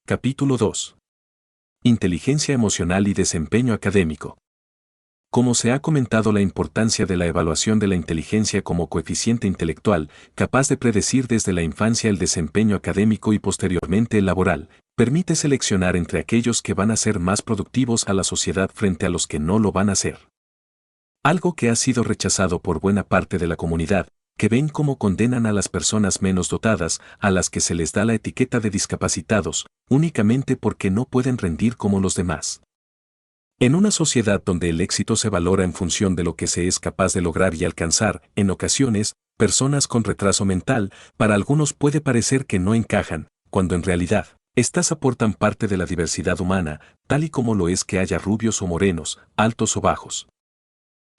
Capítulo 2. Inteligencia emocional y desempeño académico. Como se ha comentado, la importancia de la evaluación de la inteligencia como coeficiente intelectual, capaz de predecir desde la infancia el desempeño académico y posteriormente el laboral, permite seleccionar entre aquellos que van a ser más productivos a la sociedad frente a los que no lo van a ser. Algo que ha sido rechazado por buena parte de la comunidad, que ven cómo condenan a las personas menos dotadas, a las que se les da la etiqueta de discapacitados, únicamente porque no pueden rendir como los demás. En una sociedad donde el éxito se valora en función de lo que se es capaz de lograr y alcanzar, en ocasiones, personas con retraso mental, para algunos puede parecer que no encajan, cuando en realidad, estas aportan parte de la diversidad humana, tal y como lo es que haya rubios o morenos, altos o bajos.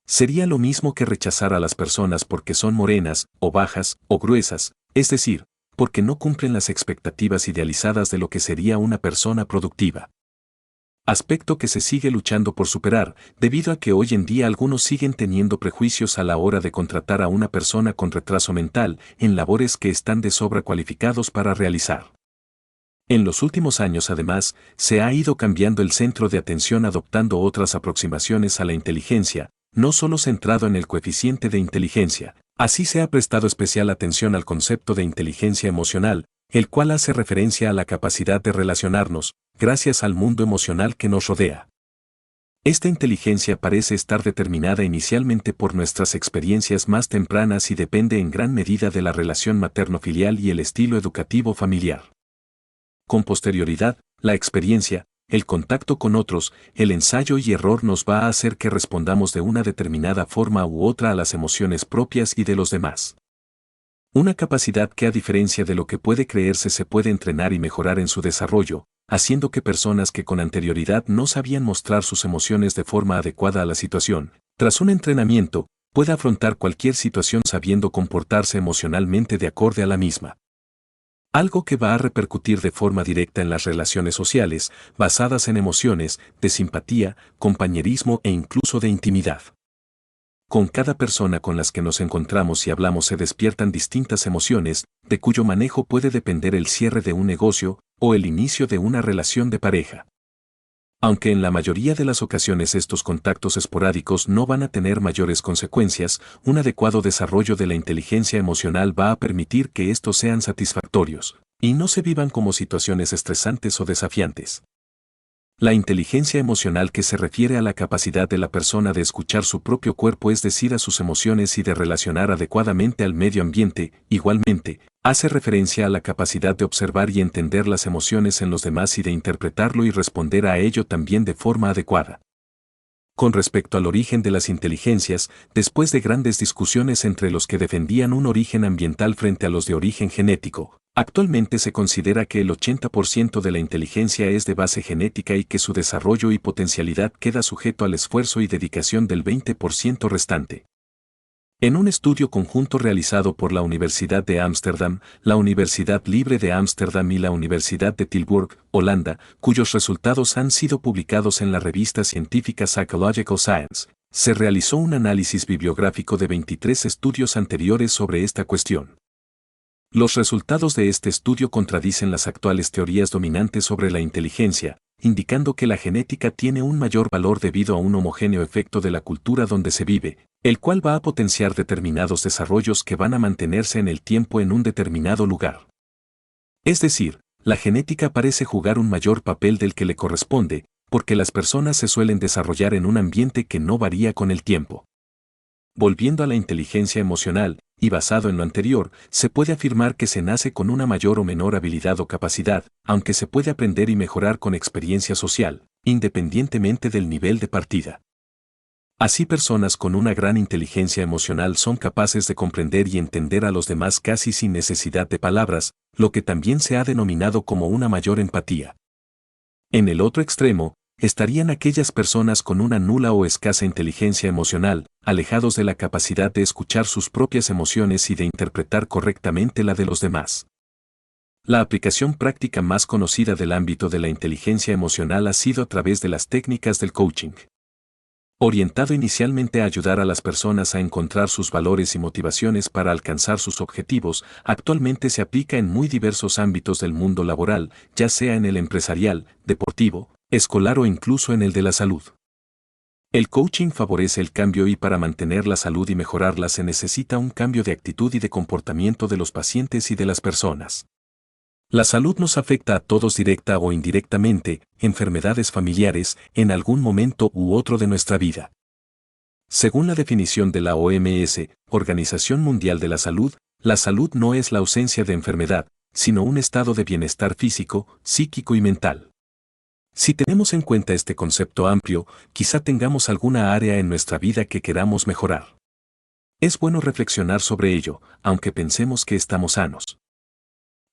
Sería lo mismo que rechazar a las personas porque son morenas, o bajas, o gruesas, es decir, porque no cumplen las expectativas idealizadas de lo que sería una persona productiva. Aspecto que se sigue luchando por superar, debido a que hoy en día algunos siguen teniendo prejuicios a la hora de contratar a una persona con retraso mental en labores que están de sobra cualificados para realizar. En los últimos años, además, se ha ido cambiando el centro de atención adoptando otras aproximaciones a la inteligencia, no solo centrado en el coeficiente de inteligencia. Así se ha prestado especial atención al concepto de inteligencia emocional, el cual hace referencia a la capacidad de relacionarnos, gracias al mundo emocional que nos rodea. Esta inteligencia parece estar determinada inicialmente por nuestras experiencias más tempranas y depende en gran medida de la relación materno-filial y el estilo educativo familiar. Con posterioridad, la experiencia, el contacto con otros, el ensayo y error nos va a hacer que respondamos de una determinada forma u otra a las emociones propias y de los demás. Una capacidad que, a diferencia de lo que puede creerse, se puede entrenar y mejorar en su desarrollo, haciendo que personas que con anterioridad no sabían mostrar sus emociones de forma adecuada a la situación, tras un entrenamiento, pueda afrontar cualquier situación sabiendo comportarse emocionalmente de acorde a la misma. Algo que va a repercutir de forma directa en las relaciones sociales, basadas en emociones, de simpatía, compañerismo e incluso de intimidad. Con cada persona con las que nos encontramos y hablamos se despiertan distintas emociones, de cuyo manejo puede depender el cierre de un negocio o el inicio de una relación de pareja. Aunque en la mayoría de las ocasiones estos contactos esporádicos no van a tener mayores consecuencias, un adecuado desarrollo de la inteligencia emocional va a permitir que estos sean satisfactorios y no se vivan como situaciones estresantes o desafiantes. La inteligencia emocional, que se refiere a la capacidad de la persona de escuchar su propio cuerpo, es decir, a sus emociones, y de relacionar adecuadamente al medio ambiente, igualmente, hace referencia a la capacidad de observar y entender las emociones en los demás y de interpretarlo y responder a ello también de forma adecuada. Con respecto al origen de las inteligencias, después de grandes discusiones entre los que defendían un origen ambiental frente a los de origen genético, actualmente se considera que el 80% de la inteligencia es de base genética y que su desarrollo y potencialidad queda sujeto al esfuerzo y dedicación del 20% restante. En un estudio conjunto realizado por la Universidad de Ámsterdam, la Universidad Libre de Ámsterdam y la Universidad de Tilburg, Holanda, cuyos resultados han sido publicados en la revista científica Psychological Science, se realizó un análisis bibliográfico de 23 estudios anteriores sobre esta cuestión. Los resultados de este estudio contradicen las actuales teorías dominantes sobre la inteligencia, indicando que la genética tiene un mayor valor debido a un homogéneo efecto de la cultura donde se vive, el cual va a potenciar determinados desarrollos que van a mantenerse en el tiempo en un determinado lugar. Es decir, la genética parece jugar un mayor papel del que le corresponde, porque las personas se suelen desarrollar en un ambiente que no varía con el tiempo. Volviendo a la inteligencia emocional, y basado en lo anterior, se puede afirmar que se nace con una mayor o menor habilidad o capacidad, aunque se puede aprender y mejorar con experiencia social, independientemente del nivel de partida. Así, personas con una gran inteligencia emocional son capaces de comprender y entender a los demás casi sin necesidad de palabras, lo que también se ha denominado como una mayor empatía. En el otro extremo, estarían aquellas personas con una nula o escasa inteligencia emocional, alejados de la capacidad de escuchar sus propias emociones y de interpretar correctamente la de los demás. La aplicación práctica más conocida del ámbito de la inteligencia emocional ha sido a través de las técnicas del coaching. Orientado inicialmente a ayudar a las personas a encontrar sus valores y motivaciones para alcanzar sus objetivos, actualmente se aplica en muy diversos ámbitos del mundo laboral, ya sea en el empresarial, deportivo, escolar o incluso en el de la salud. El coaching favorece el cambio y para mantener la salud y mejorarla se necesita un cambio de actitud y de comportamiento de los pacientes y de las personas. La salud nos afecta a todos directa o indirectamente, enfermedades familiares, en algún momento u otro de nuestra vida. Según la definición de la OMS, Organización Mundial de la salud no es la ausencia de enfermedad, sino un estado de bienestar físico, psíquico y mental. Si tenemos en cuenta este concepto amplio, quizá tengamos alguna área en nuestra vida que queramos mejorar. Es bueno reflexionar sobre ello, aunque pensemos que estamos sanos.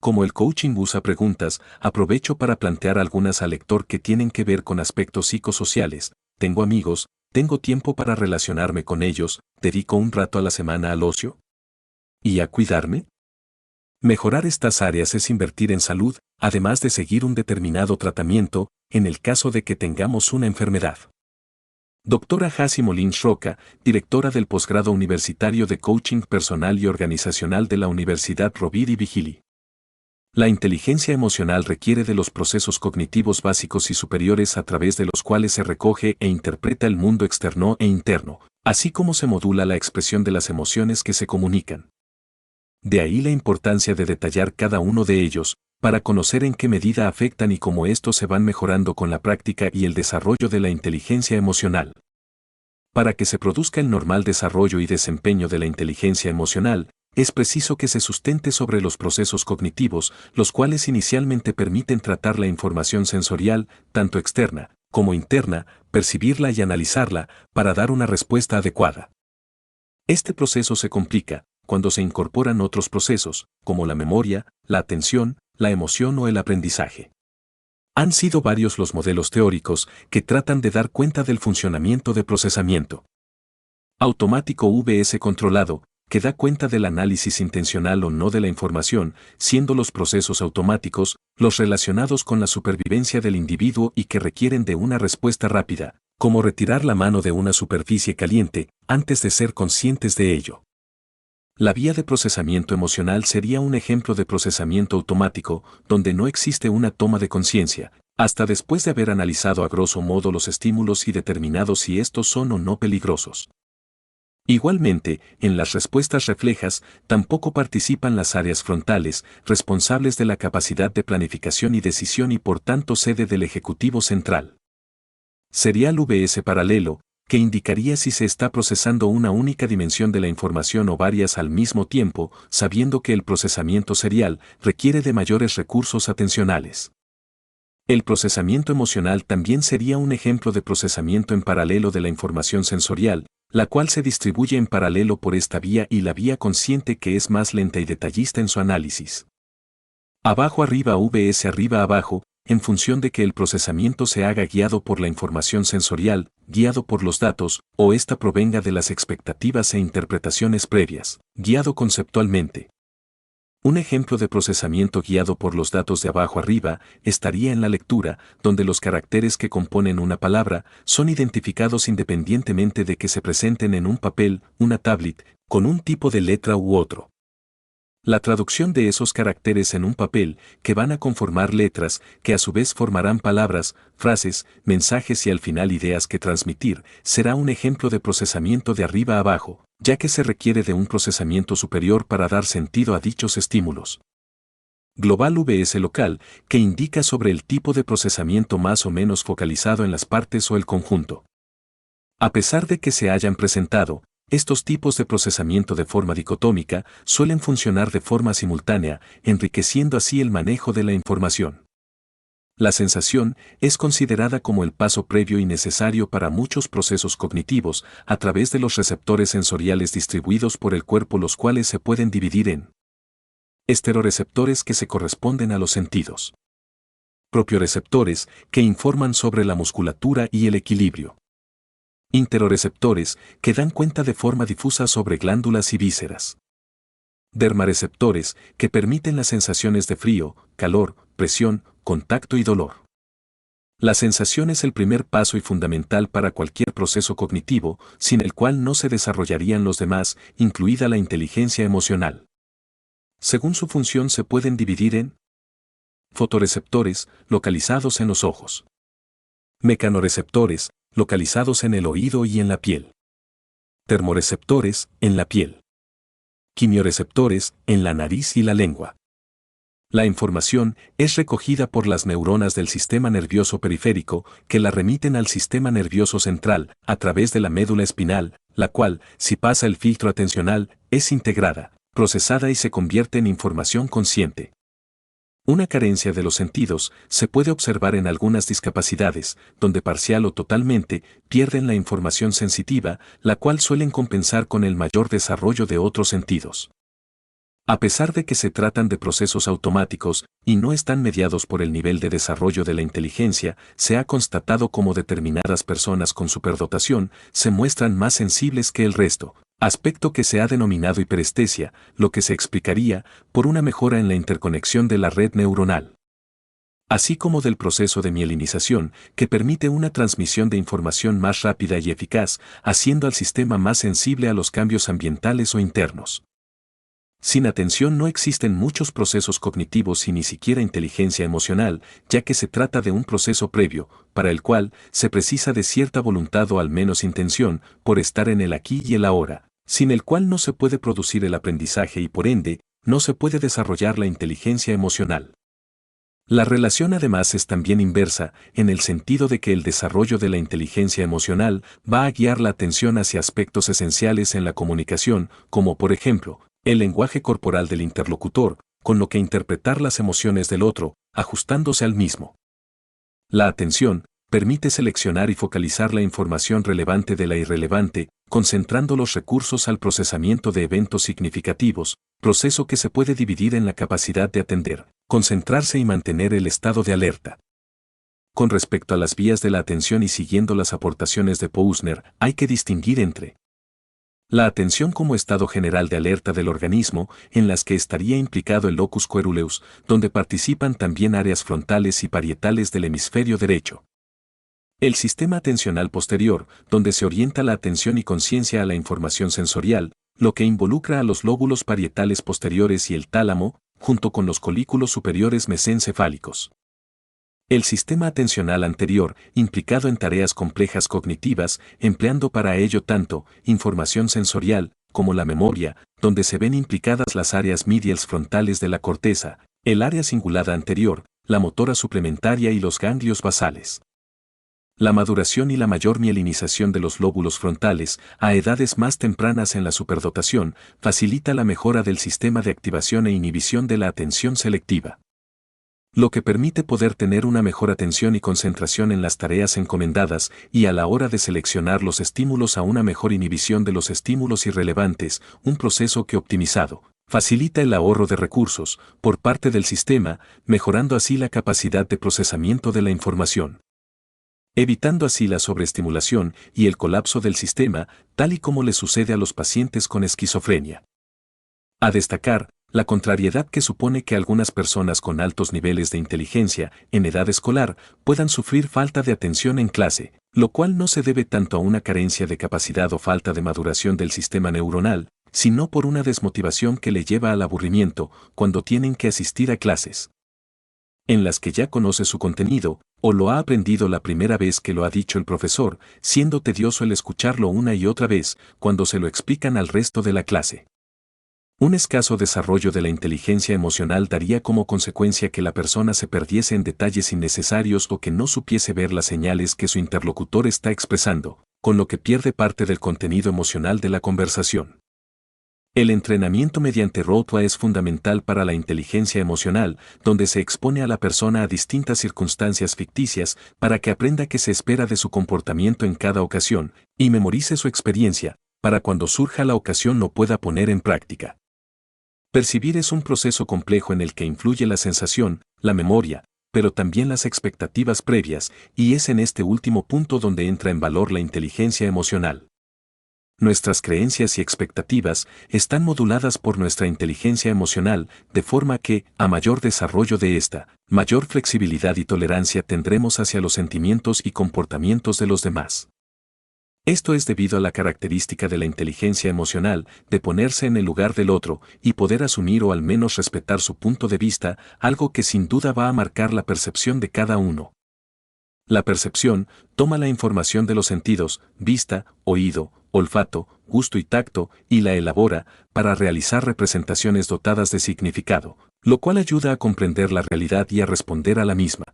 Como el coaching usa preguntas, aprovecho para plantear algunas al lector que tienen que ver con aspectos psicosociales. ¿Tengo amigos? ¿Tengo tiempo para relacionarme con ellos? ¿Dedico un rato a la semana al ocio? ¿Y a cuidarme? Mejorar estas áreas es invertir en salud, además de seguir un determinado tratamiento, en el caso de que tengamos una enfermedad. Doctora Jassi Molins Roca, directora del posgrado universitario de Coaching Personal y Organizacional de la Universidad Rovira y Virgili. La inteligencia emocional requiere de los procesos cognitivos básicos y superiores a través de los cuales se recoge e interpreta el mundo externo e interno, así como se modula la expresión de las emociones que se comunican. De ahí la importancia de detallar cada uno de ellos, para conocer en qué medida afectan y cómo estos se van mejorando con la práctica y el desarrollo de la inteligencia emocional. Para que se produzca el normal desarrollo y desempeño de la inteligencia emocional, es preciso que se sustente sobre los procesos cognitivos, los cuales inicialmente permiten tratar la información sensorial, tanto externa como interna, percibirla y analizarla, para dar una respuesta adecuada. Este proceso se complica cuando se incorporan otros procesos, como la memoria, la atención, la emoción o el aprendizaje. Han sido varios los modelos teóricos que tratan de dar cuenta del funcionamiento de procesamiento automático VS controlado, que da cuenta del análisis intencional o no de la información, siendo los procesos automáticos los relacionados con la supervivencia del individuo y que requieren de una respuesta rápida, como retirar la mano de una superficie caliente antes de ser conscientes de ello. La vía de procesamiento emocional sería un ejemplo de procesamiento automático, donde no existe una toma de conciencia, hasta después de haber analizado a grosso modo los estímulos y determinado si estos son o no peligrosos. Igualmente, en las respuestas reflejas, tampoco participan las áreas frontales, responsables de la capacidad de planificación y decisión y por tanto sede del Ejecutivo Central. Sería el VS paralelo, que indicaría si se está procesando una única dimensión de la información o varias al mismo tiempo, sabiendo que el procesamiento serial requiere de mayores recursos atencionales. El procesamiento emocional también sería un ejemplo de procesamiento en paralelo de la información sensorial, la cual se distribuye en paralelo por esta vía y la vía consciente que es más lenta y detallista en su análisis. Abajo arriba vs arriba abajo, en función de que el procesamiento se haga guiado por la información sensorial, guiado por los datos, o ésta provenga de las expectativas e interpretaciones previas, guiado conceptualmente. Un ejemplo de procesamiento guiado por los datos de abajo arriba estaría en la lectura, donde los caracteres que componen una palabra son identificados independientemente de que se presenten en un papel, una tablet, con un tipo de letra u otro. La traducción de esos caracteres en un papel, que van a conformar letras, que a su vez formarán palabras, frases, mensajes y al final ideas que transmitir, será un ejemplo de procesamiento de arriba a abajo, ya que se requiere de un procesamiento superior para dar sentido a dichos estímulos. Global vs local, que indica sobre el tipo de procesamiento más o menos focalizado en las partes o el conjunto. A pesar de que se hayan presentado, estos tipos de procesamiento de forma dicotómica suelen funcionar de forma simultánea, enriqueciendo así el manejo de la información. La sensación es considerada como el paso previo y necesario para muchos procesos cognitivos a través de los receptores sensoriales distribuidos por el cuerpo, los cuales se pueden dividir en esteroreceptores que se corresponden a los sentidos, propioreceptores que informan sobre la musculatura y el equilibrio, interoreceptores, que dan cuenta de forma difusa sobre glándulas y vísceras. Dermareceptores, que permiten las sensaciones de frío, calor, presión, contacto y dolor. La sensación es el primer paso y fundamental para cualquier proceso cognitivo, sin el cual no se desarrollarían los demás, incluida la inteligencia emocional. Según su función se pueden dividir en fotorreceptores, localizados en los ojos. Mecanoreceptores, localizados en el oído y en la piel. Termorreceptores, en la piel. Quimioreceptores, en la nariz y la lengua. La información es recogida por las neuronas del sistema nervioso periférico, que la remiten al sistema nervioso central, a través de la médula espinal, la cual, si pasa el filtro atencional, es integrada, procesada y se convierte en información consciente. Una carencia de los sentidos se puede observar en algunas discapacidades, donde parcial o totalmente pierden la información sensitiva, la cual suelen compensar con el mayor desarrollo de otros sentidos. A pesar de que se tratan de procesos automáticos y no están mediados por el nivel de desarrollo de la inteligencia, se ha constatado como determinadas personas con superdotación se muestran más sensibles que el resto, aspecto que se ha denominado hiperestesia, lo que se explicaría por una mejora en la interconexión de la red neuronal, así como del proceso de mielinización, que permite una transmisión de información más rápida y eficaz, haciendo al sistema más sensible a los cambios ambientales o internos. Sin atención no existen muchos procesos cognitivos y ni siquiera inteligencia emocional, ya que se trata de un proceso previo, para el cual se precisa de cierta voluntad o al menos intención, por estar en el aquí y el ahora, sin el cual no se puede producir el aprendizaje y por ende, no se puede desarrollar la inteligencia emocional. La relación además es también inversa, en el sentido de que el desarrollo de la inteligencia emocional va a guiar la atención hacia aspectos esenciales en la comunicación, como por ejemplo, el lenguaje corporal del interlocutor, con lo que interpretar las emociones del otro, ajustándose al mismo. La atención permite seleccionar y focalizar la información relevante de la irrelevante, concentrando los recursos al procesamiento de eventos significativos, proceso que se puede dividir en la capacidad de atender, concentrarse y mantener el estado de alerta. Con respecto a las vías de la atención y siguiendo las aportaciones de Posner, hay que distinguir entre la atención como estado general de alerta del organismo, en las que estaría implicado el locus coeruleus, donde participan también áreas frontales y parietales del hemisferio derecho. El sistema atencional posterior, donde se orienta la atención y conciencia a la información sensorial, lo que involucra a los lóbulos parietales posteriores y el tálamo, junto con los colículos superiores mesencefálicos. El sistema atencional anterior, implicado en tareas complejas cognitivas, empleando para ello tanto información sensorial como la memoria, donde se ven implicadas las áreas mediales frontales de la corteza, el área cingulada anterior, la motora suplementaria y los ganglios basales. La maduración y la mayor mielinización de los lóbulos frontales, a edades más tempranas en la superdotación, facilita la mejora del sistema de activación e inhibición de la atención selectiva, lo que permite poder tener una mejor atención y concentración en las tareas encomendadas y a la hora de seleccionar los estímulos a una mejor inhibición de los estímulos irrelevantes, un proceso que optimizado, facilita el ahorro de recursos por parte del sistema, mejorando así la capacidad de procesamiento de la información, evitando así la sobreestimulación y el colapso del sistema, tal y como le sucede a los pacientes con esquizofrenia. A destacar, la contrariedad que supone que algunas personas con altos niveles de inteligencia en edad escolar puedan sufrir falta de atención en clase, lo cual no se debe tanto a una carencia de capacidad o falta de maduración del sistema neuronal, sino por una desmotivación que le lleva al aburrimiento cuando tienen que asistir a clases en las que ya conoce su contenido, o lo ha aprendido la primera vez que lo ha dicho el profesor, siendo tedioso el escucharlo una y otra vez cuando se lo explican al resto de la clase. Un escaso desarrollo de la inteligencia emocional daría como consecuencia que la persona se perdiese en detalles innecesarios o que no supiese ver las señales que su interlocutor está expresando, con lo que pierde parte del contenido emocional de la conversación. El entrenamiento mediante roleplay es fundamental para la inteligencia emocional, donde se expone a la persona a distintas circunstancias ficticias para que aprenda qué se espera de su comportamiento en cada ocasión y memorice su experiencia, para cuando surja la ocasión lo pueda poner en práctica. Percibir es un proceso complejo en el que influye la sensación, la memoria, pero también las expectativas previas, y es en este último punto donde entra en valor la inteligencia emocional. Nuestras creencias y expectativas están moduladas por nuestra inteligencia emocional, de forma que, a mayor desarrollo de esta, mayor flexibilidad y tolerancia tendremos hacia los sentimientos y comportamientos de los demás. Esto es debido a la característica de la inteligencia emocional de ponerse en el lugar del otro y poder asumir o al menos respetar su punto de vista, algo que sin duda va a marcar la percepción de cada uno. La percepción toma la información de los sentidos, vista, oído, olfato, gusto y tacto, y la elabora para realizar representaciones dotadas de significado, lo cual ayuda a comprender la realidad y a responder a la misma.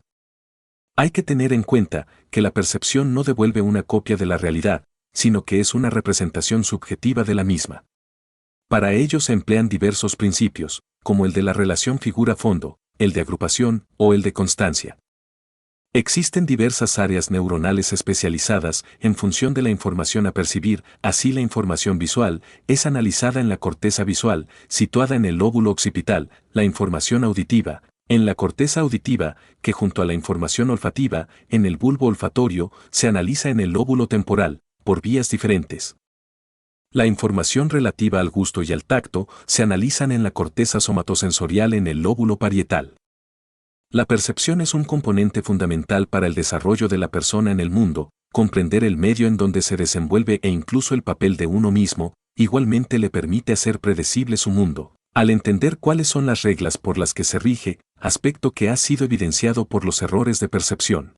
Hay que tener en cuenta que la percepción no devuelve una copia de la realidad, sino que es una representación subjetiva de la misma. Para ello se emplean diversos principios, como el de la relación figura-fondo, el de agrupación o el de constancia. Existen diversas áreas neuronales especializadas en función de la información a percibir, así la información visual es analizada en la corteza visual, situada en el lóbulo occipital, la información auditiva, en la corteza auditiva, que junto a la información olfativa, en el bulbo olfatorio, se analiza en el lóbulo temporal, por vías diferentes. La información relativa al gusto y al tacto se analizan en la corteza somatosensorial en el lóbulo parietal. La percepción es un componente fundamental para el desarrollo de la persona en el mundo, comprender el medio en donde se desenvuelve e incluso el papel de uno mismo, igualmente le permite hacer predecible su mundo, al entender cuáles son las reglas por las que se rige, aspecto que ha sido evidenciado por los errores de percepción.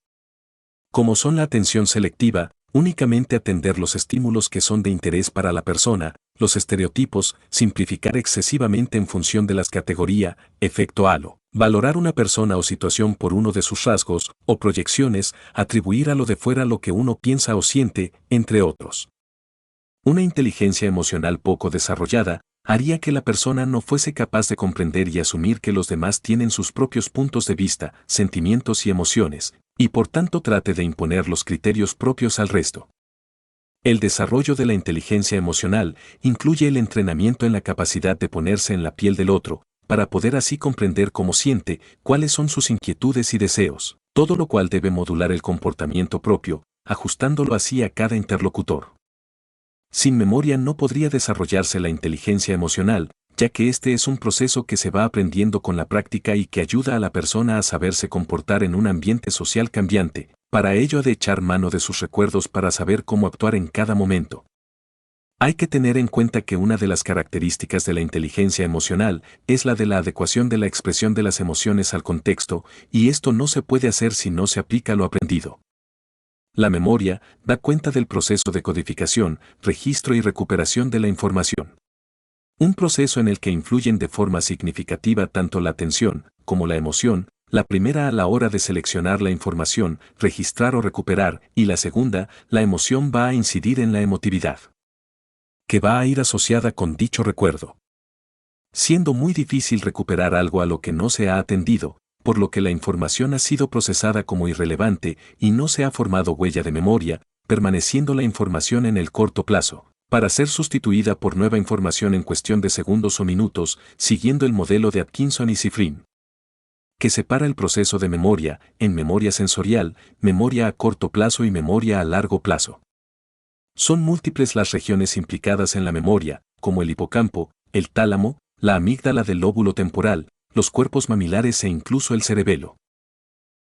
Como son la atención selectiva, únicamente atender los estímulos que son de interés para la persona, los estereotipos, simplificar excesivamente en función de las categorías, efecto halo, valorar una persona o situación por uno de sus rasgos o proyecciones, atribuir a lo de fuera lo que uno piensa o siente, entre otros. Una inteligencia emocional poco desarrollada haría que la persona no fuese capaz de comprender y asumir que los demás tienen sus propios puntos de vista, sentimientos y emociones, y por tanto trate de imponer los criterios propios al resto. El desarrollo de la inteligencia emocional incluye el entrenamiento en la capacidad de ponerse en la piel del otro, para poder así comprender cómo siente, cuáles son sus inquietudes y deseos, todo lo cual debe modular el comportamiento propio, ajustándolo así a cada interlocutor. Sin memoria no podría desarrollarse la inteligencia emocional, ya que este es un proceso que se va aprendiendo con la práctica y que ayuda a la persona a saberse comportar en un ambiente social cambiante. Para ello ha de echar mano de sus recuerdos para saber cómo actuar en cada momento. Hay que tener en cuenta que una de las características de la inteligencia emocional es la de la adecuación de la expresión de las emociones al contexto, y esto no se puede hacer si no se aplica lo aprendido. La memoria da cuenta del proceso de codificación, registro y recuperación de la información. Un proceso en el que influyen de forma significativa tanto la atención como la emoción, la primera a la hora de seleccionar la información, registrar o recuperar, y la segunda, la emoción va a incidir en la emotividad, que va a ir asociada con dicho recuerdo. Siendo muy difícil recuperar algo a lo que no se ha atendido, por lo que la información ha sido procesada como irrelevante y no se ha formado huella de memoria, permaneciendo la información en el corto plazo, para ser sustituida por nueva información en cuestión de segundos o minutos, siguiendo el modelo de Atkinson y Shiffrin, que separa el proceso de memoria en memoria sensorial, memoria a corto plazo y memoria a largo plazo. Son múltiples las regiones implicadas en la memoria, como el hipocampo, el tálamo, la amígdala del lóbulo temporal, los cuerpos mamilares e incluso el cerebelo.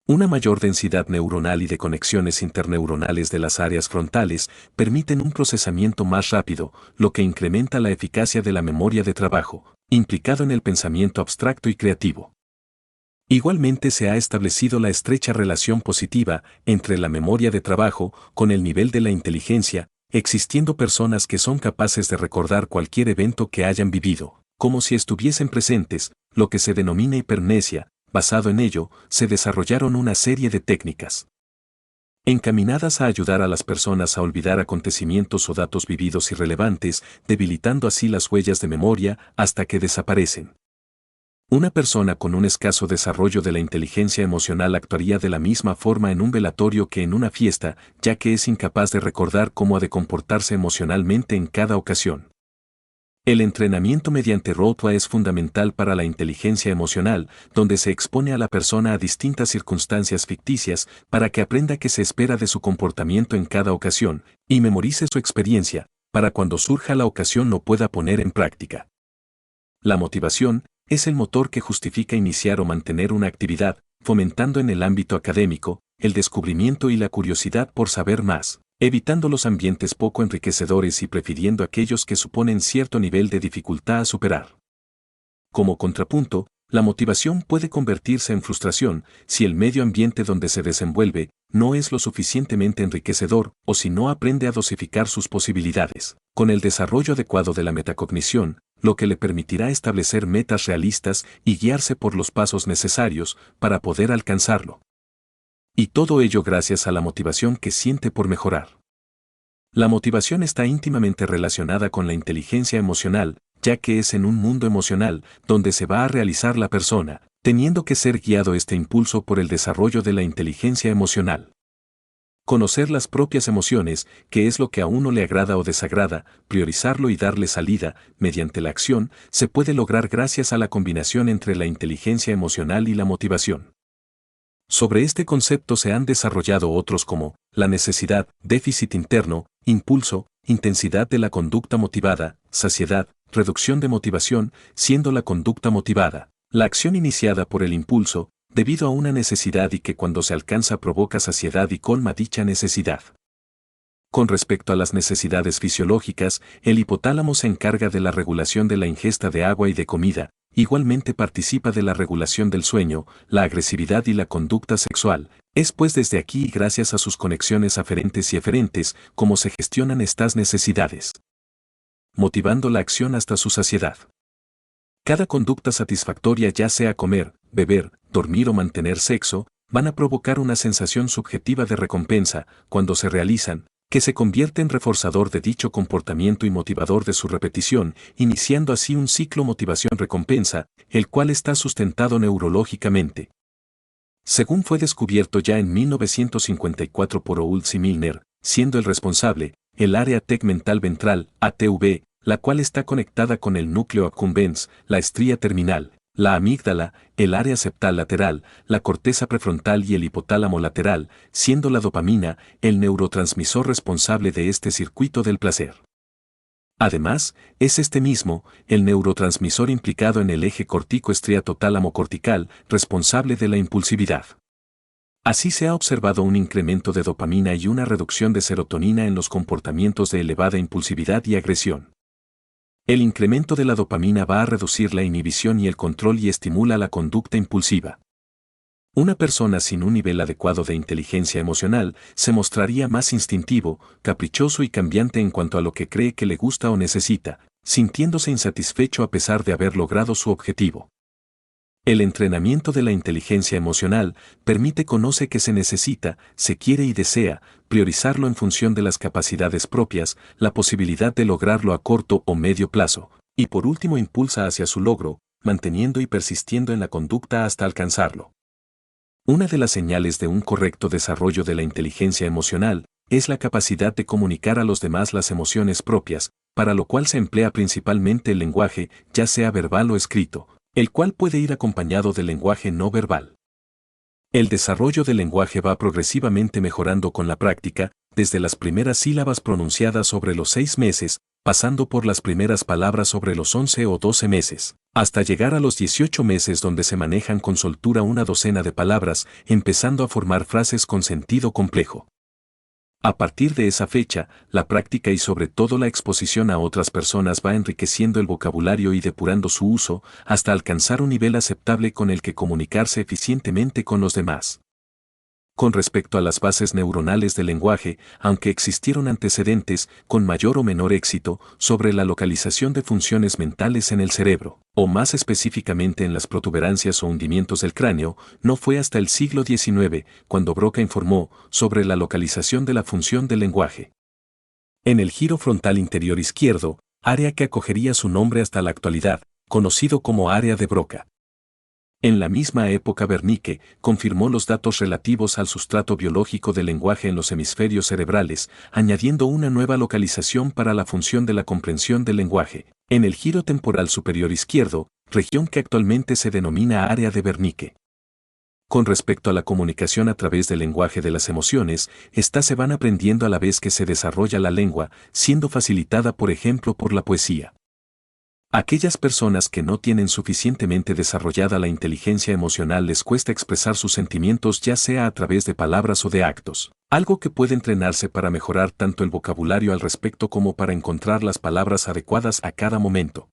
Una mayor densidad neuronal y de conexiones interneuronales de las áreas frontales permiten un procesamiento más rápido, lo que incrementa la eficacia de la memoria de trabajo, implicado en el pensamiento abstracto y creativo. Igualmente se ha establecido la estrecha relación positiva entre la memoria de trabajo con el nivel de la inteligencia, existiendo personas que son capaces de recordar cualquier evento que hayan vivido, como si estuviesen presentes, lo que se denomina hipermnesia. Basado en ello, se desarrollaron una serie de técnicas encaminadas a ayudar a las personas a olvidar acontecimientos o datos vividos irrelevantes, debilitando así las huellas de memoria hasta que desaparecen. Una persona con un escaso desarrollo de la inteligencia emocional actuaría de la misma forma en un velatorio que en una fiesta, ya que es incapaz de recordar cómo ha de comportarse emocionalmente en cada ocasión. El entrenamiento mediante role-play es fundamental para la inteligencia emocional, donde se expone a la persona a distintas circunstancias ficticias para que aprenda qué se espera de su comportamiento en cada ocasión, y memorice su experiencia, para cuando surja la ocasión lo pueda poner en práctica. La motivación es el motor que justifica iniciar o mantener una actividad, fomentando en el ámbito académico el descubrimiento y la curiosidad por saber más, evitando los ambientes poco enriquecedores y prefiriendo aquellos que suponen cierto nivel de dificultad a superar. Como contrapunto, la motivación puede convertirse en frustración si el medio ambiente donde se desenvuelve no es lo suficientemente enriquecedor o si no aprende a dosificar sus posibilidades, con el desarrollo adecuado de la metacognición, lo que le permitirá establecer metas realistas y guiarse por los pasos necesarios para poder alcanzarlo. Y todo ello gracias a la motivación que siente por mejorar. La motivación está íntimamente relacionada con la inteligencia emocional, ya que es en un mundo emocional donde se va a realizar la persona, teniendo que ser guiado este impulso por el desarrollo de la inteligencia emocional. Conocer las propias emociones, qué es lo que a uno le agrada o desagrada, priorizarlo y darle salida, mediante la acción, se puede lograr gracias a la combinación entre la inteligencia emocional y la motivación. Sobre este concepto se han desarrollado otros como la necesidad, déficit interno, impulso, intensidad de la conducta motivada, saciedad, reducción de motivación, siendo la conducta motivada, la acción iniciada por el impulso, debido a una necesidad y que cuando se alcanza provoca saciedad y colma dicha necesidad. Con respecto a las necesidades fisiológicas, el hipotálamo se encarga de la regulación de la ingesta de agua y de comida, igualmente participa de la regulación del sueño, la agresividad y la conducta sexual. Es pues desde aquí y gracias a sus conexiones aferentes y eferentes como se gestionan estas necesidades, motivando la acción hasta su saciedad. Cada conducta satisfactoria, ya sea comer, beber, dormir o mantener sexo, van a provocar una sensación subjetiva de recompensa cuando se realizan, que se convierte en reforzador de dicho comportamiento y motivador de su repetición, iniciando así un ciclo motivación-recompensa, el cual está sustentado neurológicamente. Según fue descubierto ya en 1954 por Olds y Milner, siendo el responsable, el área tegmental ventral, ATV, la cual está conectada con el núcleo accumbens, la estría terminal, la amígdala, el área septal lateral, la corteza prefrontal y el hipotálamo lateral, siendo la dopamina el neurotransmisor responsable de este circuito del placer. Además, es este mismo, el neurotransmisor implicado en el eje cortico-estriato-tálamo-cortical, responsable de la impulsividad. Así se ha observado un incremento de dopamina y una reducción de serotonina en los comportamientos de elevada impulsividad y agresión. El incremento de la dopamina va a reducir la inhibición y el control y estimula la conducta impulsiva. Una persona sin un nivel adecuado de inteligencia emocional se mostraría más instintivo, caprichoso y cambiante en cuanto a lo que cree que le gusta o necesita, sintiéndose insatisfecho a pesar de haber logrado su objetivo. El entrenamiento de la inteligencia emocional permite conocer qué se necesita, se quiere y desea, priorizarlo en función de las capacidades propias, la posibilidad de lograrlo a corto o medio plazo, y por último impulsa hacia su logro, manteniendo y persistiendo en la conducta hasta alcanzarlo. Una de las señales de un correcto desarrollo de la inteligencia emocional es la capacidad de comunicar a los demás las emociones propias, para lo cual se emplea principalmente el lenguaje, ya sea verbal o escrito, el cual puede ir acompañado del lenguaje no verbal. El desarrollo del lenguaje va progresivamente mejorando con la práctica, desde las primeras sílabas pronunciadas sobre los 6 meses, pasando por las primeras palabras sobre los 11 o 12 meses, hasta llegar a los 18 meses donde se manejan con soltura una docena de palabras, empezando a formar frases con sentido complejo. A partir de esa fecha, la práctica y sobre todo la exposición a otras personas va enriqueciendo el vocabulario y depurando su uso hasta alcanzar un nivel aceptable con el que comunicarse eficientemente con los demás. Con respecto a las bases neuronales del lenguaje, aunque existieron antecedentes, con mayor o menor éxito, sobre la localización de funciones mentales en el cerebro, o más específicamente en las protuberancias o hundimientos del cráneo, no fue hasta el siglo XIX, cuando Broca informó sobre la localización de la función del lenguaje. En el giro frontal interior izquierdo, área que acogería su nombre hasta la actualidad, conocido como área de Broca. En la misma época Wernicke confirmó los datos relativos al sustrato biológico del lenguaje en los hemisferios cerebrales, añadiendo una nueva localización para la función de la comprensión del lenguaje, en el giro temporal superior izquierdo, región que actualmente se denomina área de Wernicke. Con respecto a la comunicación a través del lenguaje de las emociones, estas se van aprendiendo a la vez que se desarrolla la lengua, siendo facilitada por ejemplo por la poesía. Aquellas personas que no tienen suficientemente desarrollada la inteligencia emocional les cuesta expresar sus sentimientos ya sea a través de palabras o de actos, algo que puede entrenarse para mejorar tanto el vocabulario al respecto como para encontrar las palabras adecuadas a cada momento.